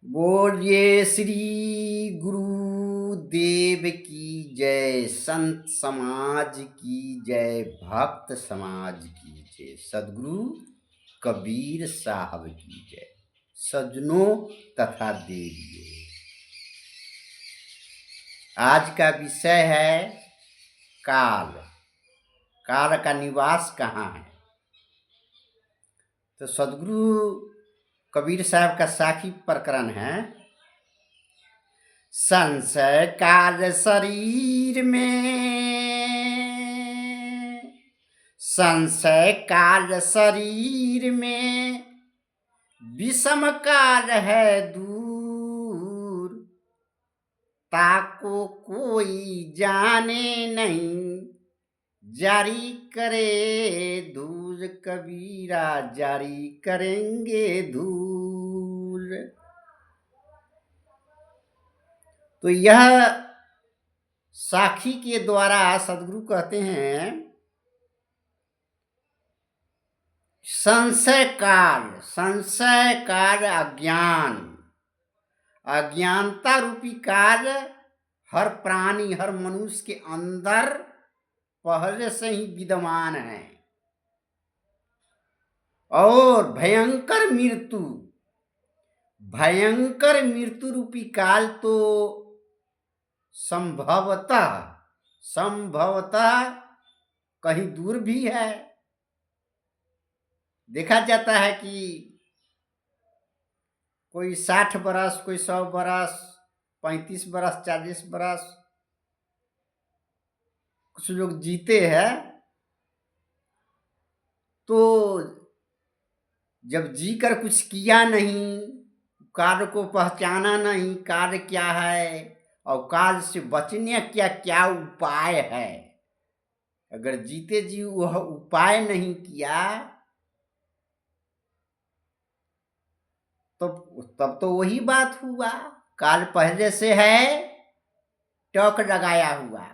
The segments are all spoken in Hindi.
बोलिए श्री गुरुदेव की जय, संत समाज की जय, भक्त समाज की जय, सदगुरु कबीर साहब की जय। सज्जनों तथा देवियों, आज का विषय है काल। काल का निवास कहाँ है? तो सदगुरु कबीर साहब का साखी प्रकरण है। संशय काल शरीर में, संशय काल शरीर में, विषम काल है दूर, ताको कोई जाने नहीं, जारी करे दूर, कबीरा जारी करेंगे दूर। तो यह साखी के द्वारा सदगुरु कहते हैं संशय काल अज्ञान, अज्ञानता रूपी काल हर प्राणी, हर मनुष्य के अंदर पहले से ही विद्यमान है। और भयंकर मृत्यु रूपी काल तो संभवतः कहीं दूर भी है। देखा जाता है कि कोई 60 बरस, कोई 100 बरस, 35 बरस, 40 बरस कुछ लोग जीते हैं। तो जब जीकर कुछ किया नहीं, काल को पहचाना नहीं, काल क्या है और काल से बचने क्या क्या उपाय है, अगर जीते जी वह उपाय नहीं किया तो तब तो वही बात हुआ, काल पहले से है टक लगाया हुआ।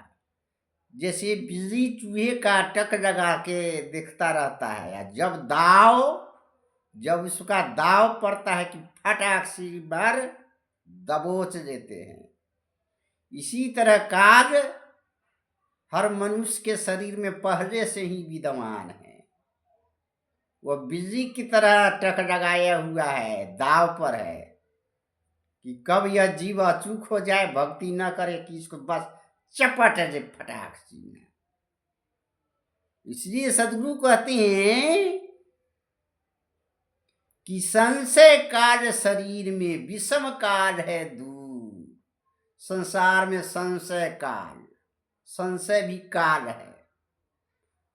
जैसे बिजली चूहे का टक लगा के देखता रहता है, जब उसका दाव पड़ता है कि फटाक से बार दबोच देते हैं। इसी तरह काल हर मनुष्य के शरीर में पहले से ही विद्यमान है। वह बिजली की तरह टक लगाया हुआ है, दाव पर है कि कब यह जीव अचूक हो जाए, भक्ति न करे कि इसको बस चपट है फटाक से। इसलिए सदगुरु कहते हैं कि संशय काल शरीर में, विषम काल है दूर। संसार में संशय भी काल है।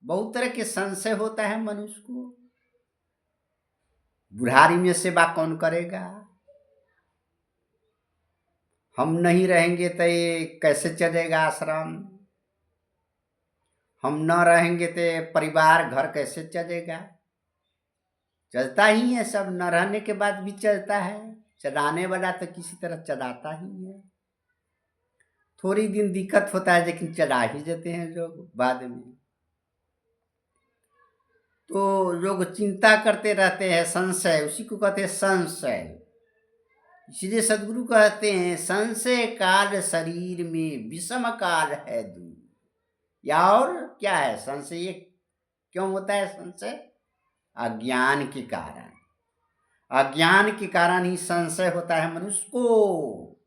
बहुत तरह के संशय होता है मनुष्य को। बुढ़ारी में सेवा कौन करेगा? हम नहीं रहेंगे तो ये कैसे चलेगा आश्रम? हम न रहेंगे तो परिवार घर कैसे चलेगा? चलता ही है, सब न रहने के बाद भी चलता है। चलाने वाला तो किसी तरह चलाता ही है। थोड़ी दिन दिक्कत होता है लेकिन चला ही देते हैं लोग बाद में। तो लोग चिंता करते रहते हैं, संशय, उसी को कहते हैं संशय। इसलिए सदगुरु कहते हैं संशय काल शरीर में, विषम काल है दूर। या और क्या है संशय? क्यों होता है संशय? अज्ञान के कारण। अज्ञान के कारण ही संशय होता है मनुष्य को।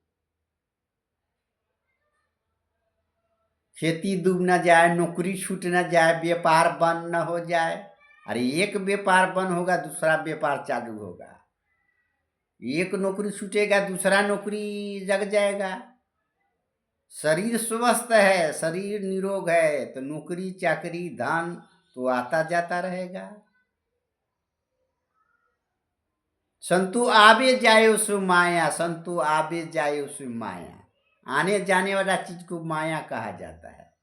खेती डूब न जाए, नौकरी छूट न जाए, व्यापार बंद न हो जाए। अरे एक व्यापार बंद होगा दूसरा व्यापार चालू होगा, एक नौकरी छूटेगा दूसरा नौकरी लग जाएगा। शरीर स्वस्थ है, शरीर निरोग है तो नौकरी चाकरी धन तो आता जाता रहेगा। संतु आवे जाए उसमें माया, संतु आवे जाए उसमें माया। आने जाने वाला चीज को माया कहा जाता है।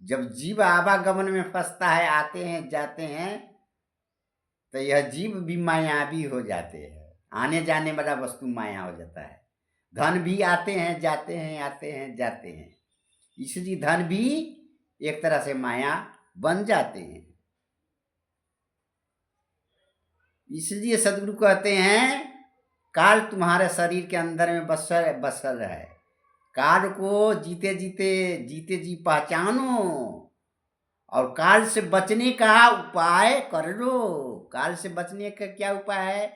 जब जीव आवागमन में फंसता है, आते हैं जाते हैं, तो यह जीव भी मायावी हो जाते हैं। आने जाने वाला वस्तु माया हो जाता है। धन भी आते हैं जाते हैं, आते हैं जाते हैं, इसलिए धन भी एक तरह से माया बन जाते हैं। इसलिए सदगुरु कहते हैं काल तुम्हारे शरीर के अंदर में बसल है। काल को जीते जी पहचानो और काल से बचने का उपाय कर लो। काल से बचने का क्या उपाय है?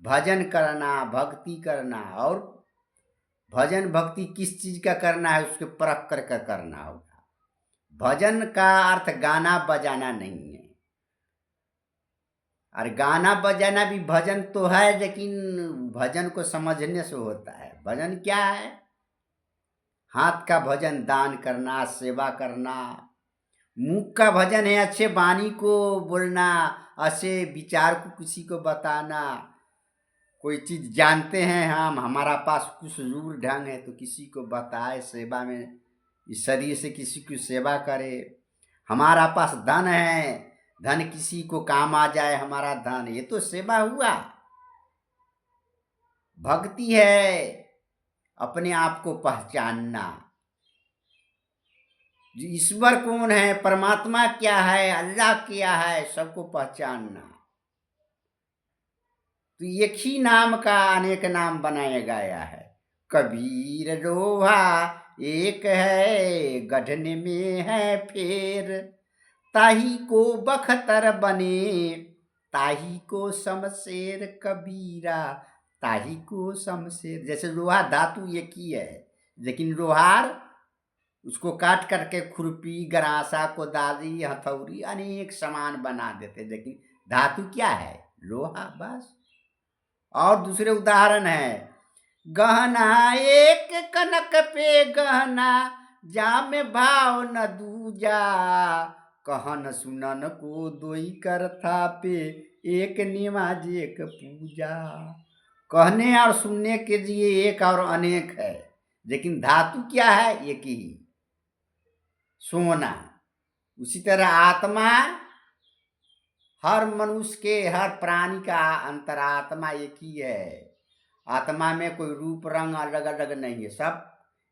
भजन करना, भक्ति करना। और भजन भक्ति किस चीज का करना है उसके परख कर करना होगा। भजन का अर्थ गाना बजाना नहीं है। और गाना बजाना भी भजन तो है, लेकिन भजन को समझने से होता है। भजन क्या है? हाथ का भजन दान करना, सेवा करना। मुख का भजन है अच्छे वाणी को बोलना, अच्छे विचार को किसी को बताना। कोई चीज जानते हैं हम, हमारा पास कुछ जरूर ढंग है तो किसी को बताए, सेवा में इस शरीर से किसी की सेवा करे। हमारा पास धन है, धन किसी को काम आ जाए हमारा धन, ये तो सेवा हुआ। भक्ति है अपने आप को पहचानना, ईश्वर कौन है, परमात्मा क्या है, अल्लाह क्या है, सबको पहचानना। तो एक ही नाम का अनेक नाम बनाया गया है। कबीर लोहा एक है, गढ़ने में है फेर। ताही को बख्तर बने, ताही को शमशेर। कबीरा ताही को शमशेर। जैसे लोहा धातु एक ही है, लेकिन लोहार उसको काट करके खुरपी, गरासा, कोदाली, हथौड़ी अनेक सामान बना देते, लेकिन धातु क्या है? लोहा, बस। और दूसरे उदाहरण है, गहना एक कनक पे गहना, जाम भाव न दूजा। कहन सुनन को दोई कर था पे, एक निमाज एक पूजा। कहने और सुनने के लिए एक और अनेक है, लेकिन धातु क्या है? एक ही, सोना। उसी तरह आत्मा हर मनुष्य के, हर प्राणी का अंतरात्मा एक ही है। आत्मा में कोई रूप रंग अलग अलग नहीं है। सब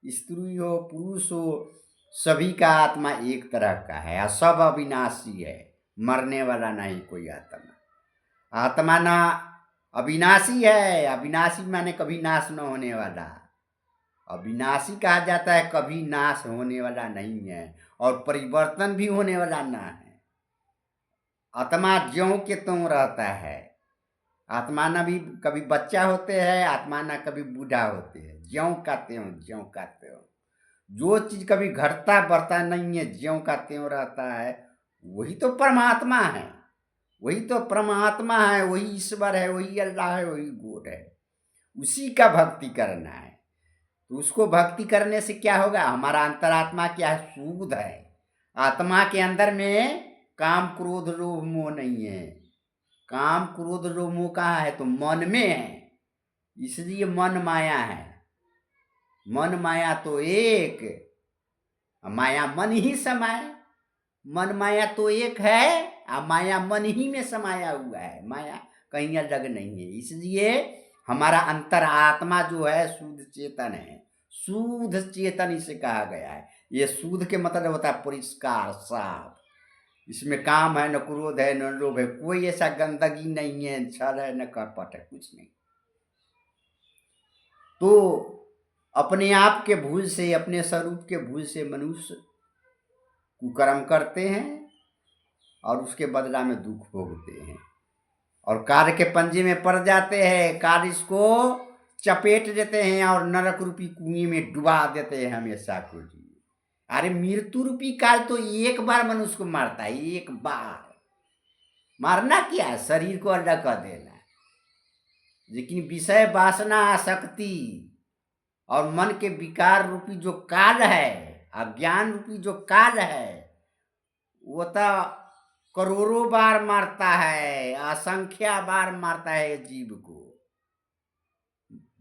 स्त्री हो पुरुष हो, सभी का आत्मा एक तरह का है और सब अविनाशी है, मरने वाला नहीं कोई आत्मा। आत्मा ना अविनाशी है, अविनाशी माने कभी नाश न होने वाला। अविनाशी कहा जाता है कभी नाश होने वाला नहीं है और परिवर्तन भी होने वाला ना है। आत्मा ज्यों के त्यों रहता है। आत्मा ना भी कभी बच्चा होते हैं, आत्मा ना कभी बूढ़ा होते हैं, ज्यों का त्यों, ज्यों का त्यों। जो चीज कभी घटता बढ़ता नहीं है, ज्यों का त्यों रहता है, वही तो परमात्मा है। वही तो परमात्मा है, वही ईश्वर है, वही अल्लाह है, वही गॉड है। उसी का भक्ति करना है। तो उसको भक्ति करने से क्या होगा? हमारा अंतरात्मा क्या है? शुद्ध है। आत्मा के अंदर में काम क्रोध लोभ मोह नहीं है। काम क्रोध लोभ मोह कहाँ है? तो मन में है। इसलिए मन माया है। मन माया तो एक, माया मन ही समाये। मन माया तो एक है और माया मन ही में समाया हुआ है, माया कहीं अलग नहीं है। इसलिए हमारा अंतर आत्मा जो है शुद्ध चेतन है। शुद्ध चेतन इसे कहा गया है। ये शुद्ध के मतलब होता है परिष्कार, साफ। इसमें काम है, न क्रोध है, न लोभ है, कोई ऐसा गंदगी नहीं है, छल है, न कपट है, कुछ नहीं। तो अपने आप के भूल से, अपने स्वरूप के भूल से मनुष्य कुकर्म करते हैं और उसके बदला में दुख भोगते हैं और कार्य के पंजे में पड़ जाते हैं। कार्य इसको चपेट देते हैं और नरक रूपी कुएं में डुबा देते हैं हमेशा को लिए। अरे मृत्यु रूपी काल तो एक बार मनुष्य को मारता है, एक बार। मारना क्या है? शरीर को अलग कर देना। लेकिन विषय वासना आसक्ति और मन के विकार रूपी जो काल है, अज्ञान रूपी जो काल है, वो तो करोड़ों बार मारता है, असंख्या बार मारता है जीव को।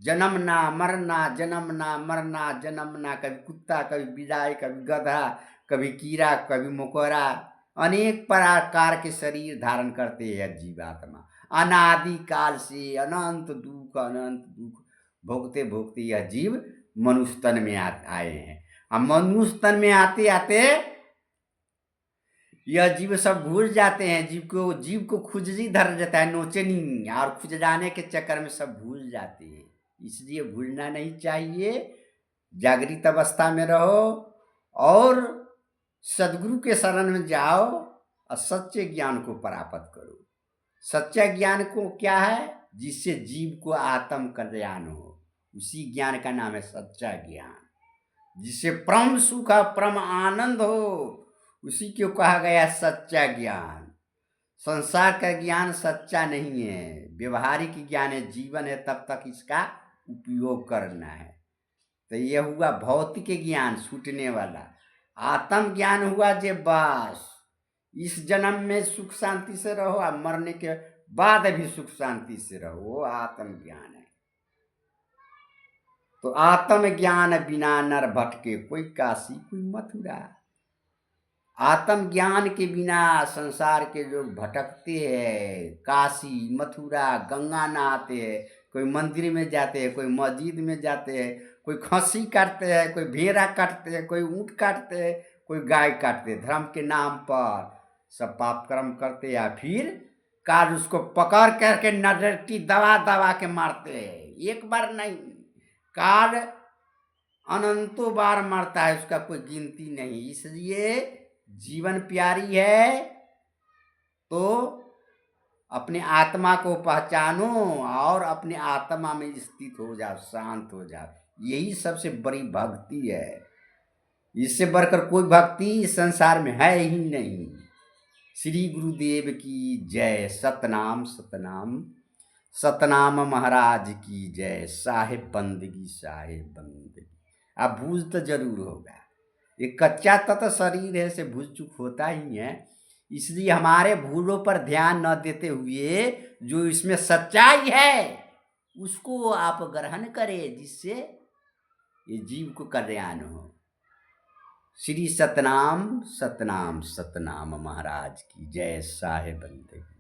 जन्मना मरना, जन्मना मरना, जन्मना, कभी कुत्ता, कभी बिलाई, कभी गधा, कभी कीड़ा, कभी मकोड़ा, अनेक प्रकार के शरीर धारण करते हैं जीवात्मा। अनादि काल से अनंत दुख भोगते भोगते यह जीव मनुष्य तन में आए हैं। अब मनुष्य तन में आते आते यह जीव सब भूल जाते हैं, जीव को खुजली धर जाता है नोचनी, और खुज जाने के चक्कर में सब भूल जाते हैं। इसलिए भूलना नहीं चाहिए, जागृत अवस्था में रहो और सदगुरु के शरण में जाओ और सच्चे ज्ञान को प्राप्त करो। सच्चा ज्ञान को क्या है? जिससे जीव को आत्म कल्याण हो, उसी ज्ञान का नाम है सच्चा ज्ञान। जिससे परम सुख परम आनंद हो, उसी को कहा गया सच्चा ज्ञान। संसार का ज्ञान सच्चा नहीं है, व्यवहारिक ज्ञान है, जीवन है तब तक इसका उपयोग करना है। तो यह हुआ भौतिक ज्ञान छूटने वाला। आत्म ज्ञान हुआ जे बस इस जन्म में सुख शांति से रहो और मरने के बाद भी सुख शांति से रहो, वो आत्म ज्ञान है। तो आत्म ज्ञान बिना नर भटके, कोई काशी कोई मथुरा। आत्म ज्ञान के बिना संसार के लोग भटकते हैं, काशी मथुरा गंगा नहाते हैं, कोई मंदिर में जाते हैं, कोई मस्जिद में जाते हैं, कोई खस्सी काटते हैं, कोई भेड़ा काटते हैं, कोई ऊँट काटते हैं, कोई गाय काटते हैं। धर्म के नाम पर सब पाप कर्म करते हैं, या फिर कार उसको पकड़ करके नरटी दबा दबा के मारते हैं। एक बार नहीं, कार अनंतों बार मरता है, उसका कोई गिनती नहीं। इसलिए जीवन प्यारी है तो अपने आत्मा को पहचानो और अपने आत्मा में स्थित हो जाओ, शांत हो जाओ। यही सबसे बड़ी भक्ति है। इससे बढ़कर कोई भक्ति इस संसार में है ही नहीं। श्री गुरुदेव की जय। सतनाम सतनाम सतनाम महाराज की जय। साहेब बंदगी साहेब बंदगी। अब भूल तो जरूर होगा, ये कच्चा तत्व शरीर है, से भूल चूक होता ही है। इसलिए हमारे भूलों पर ध्यान न देते हुए जो इसमें सच्चाई है उसको आप ग्रहण करें, जिससे ये जीव को कल्याण हो। श्री सतनाम सतनाम सतनाम महाराज की जय। साहेब बंदगी।